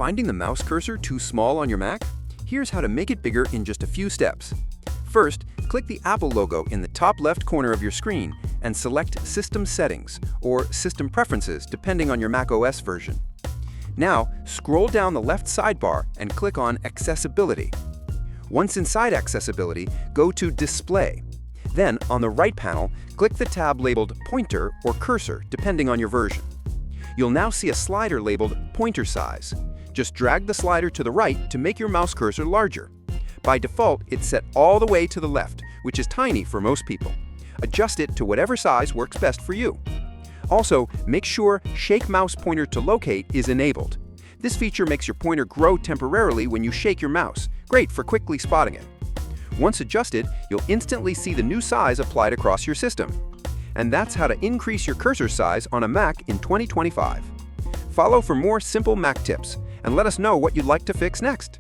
Finding the mouse cursor too small on your Mac? Here's how to make it bigger in just a few steps. First, click the Apple logo in the top left corner of your screen and select System Settings or System Preferences depending on your macOS version. Now, scroll down the left sidebar and click on Accessibility. Once inside Accessibility, go to Display. Then, on the right panel, click the tab labeled Pointer or Cursor depending on your version. You'll now see a slider labeled Pointer Size. Just drag the slider to the right to make your mouse cursor larger. By default, it's set all the way to the left, which is tiny for most people. Adjust it to whatever size works best for you. Also, make sure Shake Mouse Pointer to Locate is enabled. This feature makes your pointer grow temporarily when you shake your mouse. Great for quickly spotting it. Once adjusted, you'll instantly see the new size applied across your system. And that's how to increase your cursor size on a Mac in 2025. Follow for more simple Mac tips, and let us know what you'd like to fix next.